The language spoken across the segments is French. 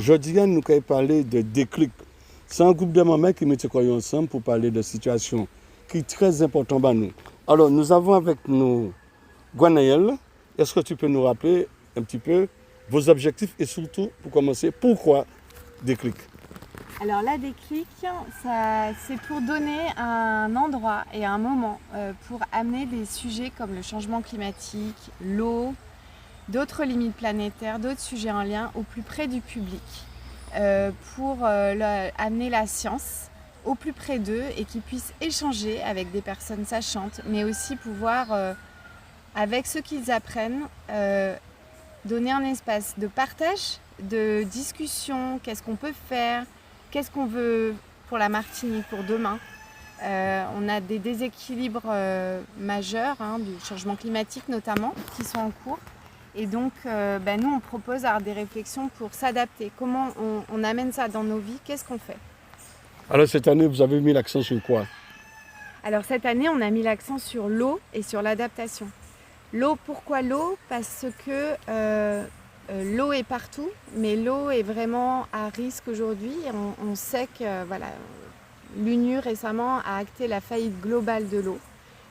Aujourd'hui, nous allons parler de déclic. C'est un groupe de mamans qui mettent ensemble pour parler de situation qui est très importante pour nous. Alors, nous avons avec nous Gwenaëlle. Est-ce que tu peux nous rappeler un petit peu vos objectifs et surtout, pour commencer, pourquoi déclic? Alors la déclic, c'est pour donner un endroit et un moment pour amener des sujets comme le changement climatique, l'eau, d'autres limites planétaires, d'autres sujets en lien au plus près du public, pour amener la science au plus près d'eux et qu'ils puissent échanger avec des personnes sachantes, mais aussi pouvoir, avec ce qu'ils apprennent, donner un espace de partage, de discussion, qu'est-ce qu'on peut faire, qu'est-ce qu'on veut pour la Martinique pour demain. On a des déséquilibres majeurs, du changement climatique notamment, qui sont en cours. Et donc, nous, on propose des réflexions pour s'adapter. Comment on amène ça dans nos vies? Qu'est-ce qu'on fait? Alors, cette année, vous avez mis l'accent sur quoi? Alors, cette année, on a mis l'accent sur l'eau et sur l'adaptation. L'eau, pourquoi l'eau? Parce que l'eau est partout, mais l'eau est vraiment à risque aujourd'hui. On sait que l'ONU récemment a acté la faillite globale de l'eau.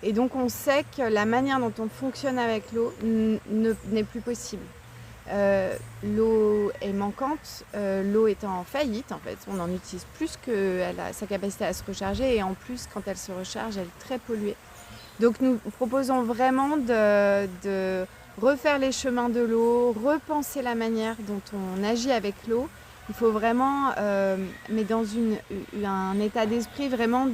Et donc on sait que la manière dont on fonctionne avec l'eau n'est plus possible. L'eau est manquante, l'eau est en faillite en fait. On en utilise plus qu'elle a sa capacité à se recharger et en plus quand elle se recharge, elle est très polluée. Donc nous proposons vraiment de refaire les chemins de l'eau, repenser la manière dont on agit avec l'eau. Il faut vraiment, mais dans un état d'esprit vraiment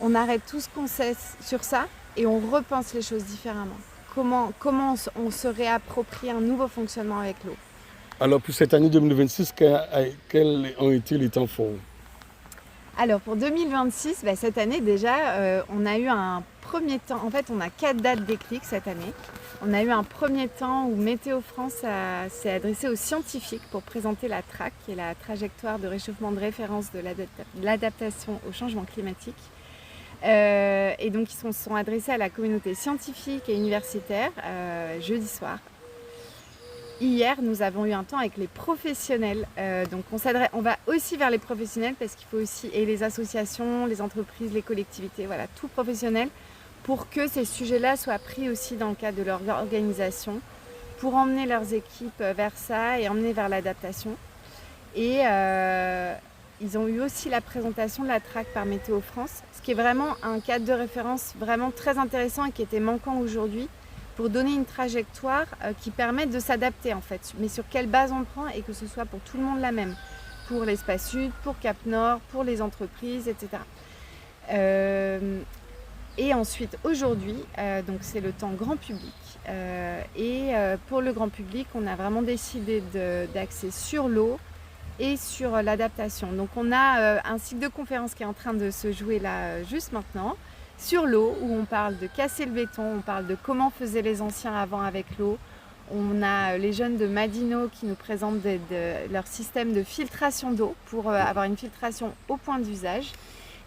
on arrête tout ce qu'on sait sur ça et on repense les choses différemment. Comment on se réapproprie un nouveau fonctionnement avec l'eau. Alors pour cette année 2026, quels ont été les temps forts? Alors pour 2026, cette année déjà, on a eu un premier temps. En fait, on a 4 dates déclic cette année. On a eu un premier temps où Météo France s'est adressé aux scientifiques pour présenter la TRAC, qui est la trajectoire de réchauffement de référence de l'adaptation au changement climatique. Et donc ils se sont adressés à la communauté scientifique et universitaire jeudi soir. Hier, nous avons eu un temps avec les professionnels. Donc on va aussi vers les professionnels parce qu'il faut aussi, et les associations, les entreprises, les collectivités, voilà, tout professionnel, pour que ces sujets-là soient pris aussi dans le cadre de leur organisation, pour emmener leurs équipes vers ça et emmener vers l'adaptation. Et ils ont eu aussi la présentation de la TRAC par Météo France, ce qui est vraiment un cadre de référence vraiment très intéressant et qui était manquant aujourd'hui, pour donner une trajectoire qui permette de s'adapter en fait. Mais sur quelle base on prend et que ce soit pour tout le monde la même. Pour l'Espace Sud, pour Cap Nord, pour les entreprises, etc. Et ensuite, aujourd'hui, donc c'est le temps grand public. Pour le grand public, on a vraiment décidé d'axer sur l'eau et sur l'adaptation. Donc on a un cycle de conférences qui est en train de se jouer là juste maintenant, sur l'eau, où on parle de casser le béton, on parle de comment faisaient les anciens avant avec l'eau. On a les jeunes de Madino qui nous présentent leur système de filtration d'eau pour avoir une filtration au point d'usage.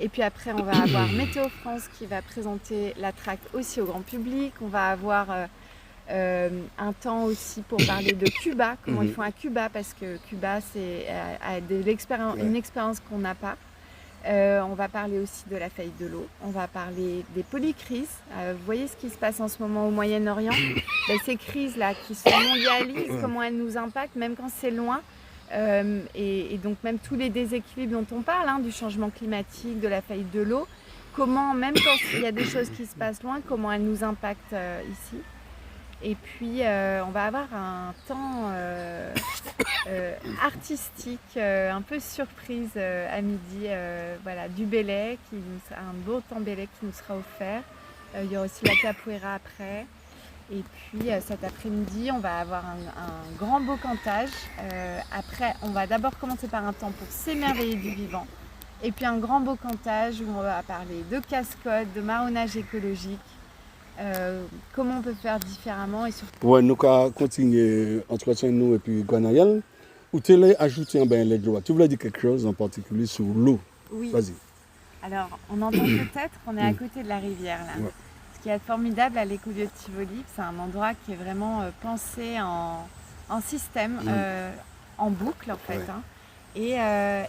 Et puis après, on va avoir Météo France qui va présenter la TRAC aussi au grand public. On va avoir un temps aussi pour parler de Cuba, comment ils font à Cuba, parce que Cuba, c'est une expérience qu'on n'a pas. On va parler aussi de la faillite de l'eau, on va parler des polycrises. Vous voyez ce qui se passe en ce moment au Moyen-Orient, ces crises-là qui se mondialisent, comment elles nous impactent, même quand c'est loin. Et donc même tous les déséquilibres dont on parle, du changement climatique, de la faillite de l'eau, comment, même quand il y a des choses qui se passent loin, comment elles nous impactent ici. Et puis on va avoir un temps artistique, un peu surprise à midi, du Belay, un beau temps Belay qui nous sera offert. Il y aura aussi la capoeira après. Et puis cet après-midi, on va avoir un grand beau cantage. Après, on va d'abord commencer par un temps pour s'émerveiller du vivant. Et puis un grand beau cantage où on va parler de cascade, de marronnage écologique. Comment on peut faire différemment et surtout... Ouais, nous allons continuer entretien nous et puis Gwenaëlle. Ou tu l'as ajouté en les droits. Tu voulais dire quelque chose en particulier sur l'eau? Oui. Vas-y. Alors, on entend peut-être, on est à côté de la rivière là. Ouais. Ce qui est formidable à l'écolieu de Tivoli, c'est un endroit qui est vraiment pensé en système. en boucle en fait. Ouais. Hein. Et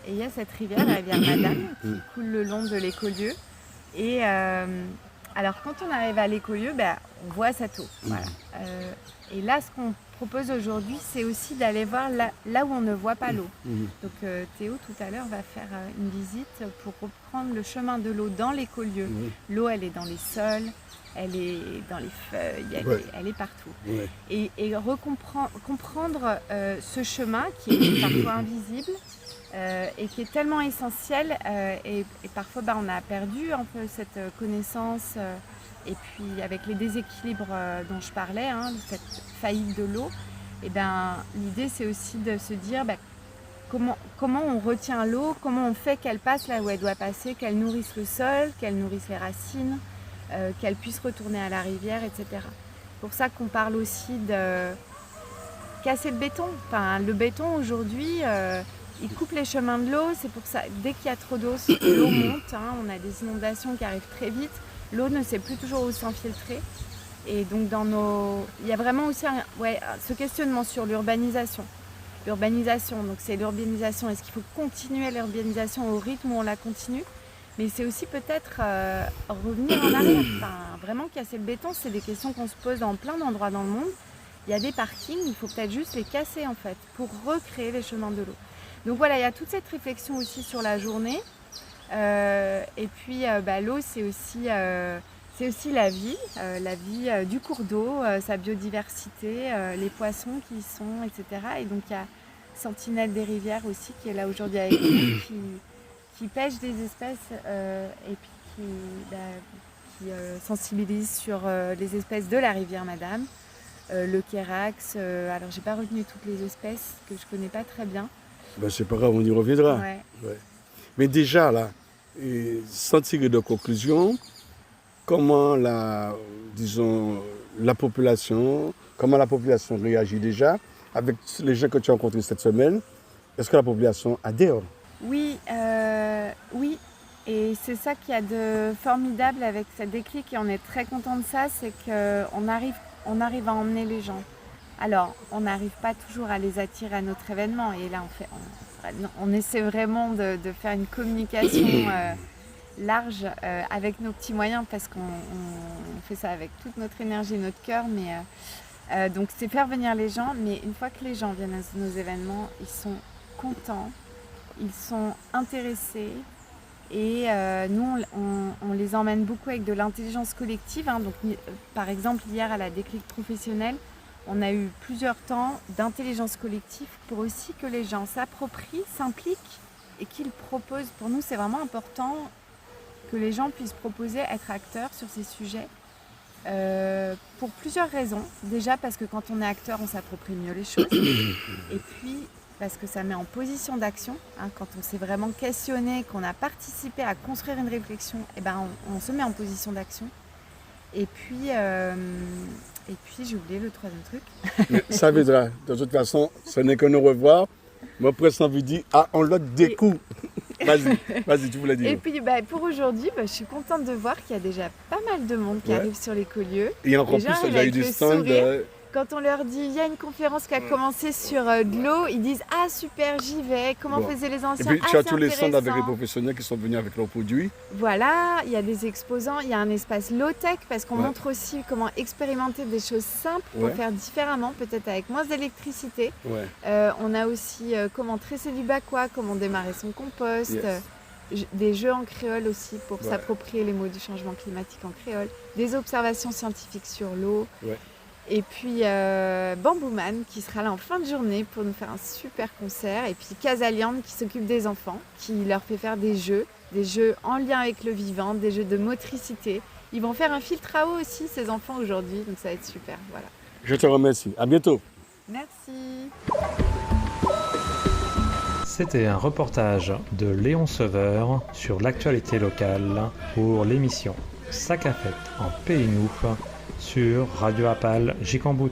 il y a cette rivière, la rivière Madame, qui coule le long de l'écolieu. Et alors quand on arrive à l'écolieu, on voit cette eau. Voilà. Et là, ce qu'on propose aujourd'hui, c'est aussi d'aller voir là où on ne voit pas l'eau. Donc Théo, tout à l'heure, va faire une visite pour reprendre le chemin de l'eau dans l'écolieu. L'eau, elle est dans les sols, elle est dans les feuilles, elle est partout. Et comprendre ce chemin qui est parfois invisible et qui est tellement essentiel et parfois on a perdu un peu cette connaissance et puis avec les déséquilibres dont je parlais, hein, cette faillite de l'eau, et l'idée c'est aussi de se dire comment on retient l'eau, comment on fait qu'elle passe là où elle doit passer, qu'elle nourrisse le sol, qu'elle nourrisse les racines, qu'elle puisse retourner à la rivière, etc. C'est pour ça qu'on parle aussi de casser le béton. Enfin, le béton aujourd'hui, il coupe les chemins de l'eau, c'est pour ça, dès qu'il y a trop d'eau, l'eau monte, hein, on a des inondations qui arrivent très vite, l'eau ne sait plus toujours où s'infiltrer. Et donc il y a vraiment aussi ce questionnement sur l'urbanisation. Donc c'est l'urbanisation, est-ce qu'il faut continuer l'urbanisation au rythme où on la continue? Mais c'est aussi peut-être revenir en arrière, vraiment casser le béton, c'est des questions qu'on se pose dans plein d'endroits dans le monde. Il y a des parkings, il faut peut-être juste les casser en fait, pour recréer les chemins de l'eau. Donc voilà, il y a toute cette réflexion aussi sur la journée. Et puis l'eau, c'est aussi la vie du cours d'eau, sa biodiversité, les poissons qui y sont, etc. Et donc il y a Sentinelle des rivières aussi qui est là aujourd'hui avec nous, qui pêche des espèces et puis qui sensibilise sur les espèces de la rivière Madame, le kérax. Alors j'ai pas retenu toutes les espèces que je connais pas très bien. C'est pas grave, on y reviendra. Ouais. Mais déjà là, sans tirer de conclusion, comment la population réagit déjà avec les gens que tu as rencontrés cette semaine? Est-ce que la population adhère? Oui. Et c'est ça qu'il y a de formidable avec cette déclic et on est très content de ça, c'est qu'on arrive à emmener les gens. Alors, on n'arrive pas toujours à les attirer à notre événement et là on essaie vraiment de faire une communication large avec nos petits moyens parce qu'on fait ça avec toute notre énergie, notre cœur, mais donc c'est faire venir les gens, mais une fois que les gens viennent à nos événements, ils sont contents, ils sont intéressés et nous on les emmène beaucoup avec de l'intelligence collective, hein, donc par exemple hier à la déclic professionnelle, on a eu plusieurs temps d'intelligence collective pour aussi que les gens s'approprient, s'impliquent et qu'ils proposent. Pour nous, c'est vraiment important que les gens puissent proposer, être acteurs sur ces sujets pour plusieurs raisons. Déjà parce que quand on est acteur, on s'approprie mieux les choses. Et puis parce que ça met en position d'action. Hein, quand on s'est vraiment questionné, qu'on a participé à construire une réflexion, on se met en position d'action. Et puis j'ai oublié le troisième truc. Mais ça viendra. De toute façon, ce n'est que nous revoir. Moi, presque envie de dire, on l'a des coups. Vas-y, tu voulais dire. Et puis pour aujourd'hui, je suis contente de voir qu'il y a déjà pas mal de monde qui arrive sur l'écolieu. Et encore plus, il y a eu du stand. Quand on leur dit, il y a une conférence qui a commencé sur de l'eau, ils disent, ah super, j'y vais, comment faisaient les anciens. Et puis tu as tous les stands avec les professionnels qui sont venus avec leurs produits. Voilà, il y a des exposants, il y a un espace low-tech parce qu'on montre aussi comment expérimenter des choses simples pour faire différemment, peut-être avec moins d'électricité. On a aussi comment tresser du bacois, comment démarrer son compost, des jeux en créole aussi pour s'approprier les mots du changement climatique en créole, des observations scientifiques sur l'eau. Et puis Bambouman qui sera là en fin de journée pour nous faire un super concert. Et puis Casaliande qui s'occupe des enfants, qui leur fait faire des jeux en lien avec le vivant, des jeux de motricité. Ils vont faire un filtre à eau aussi, ces enfants, aujourd'hui. Donc ça va être super. Voilà. Je te remercie. À bientôt. Merci. C'était un reportage de Léon Sauveur sur l'actualité locale pour l'émission Sac à fête en Pays Nouf sur Radio Apal Jikambout.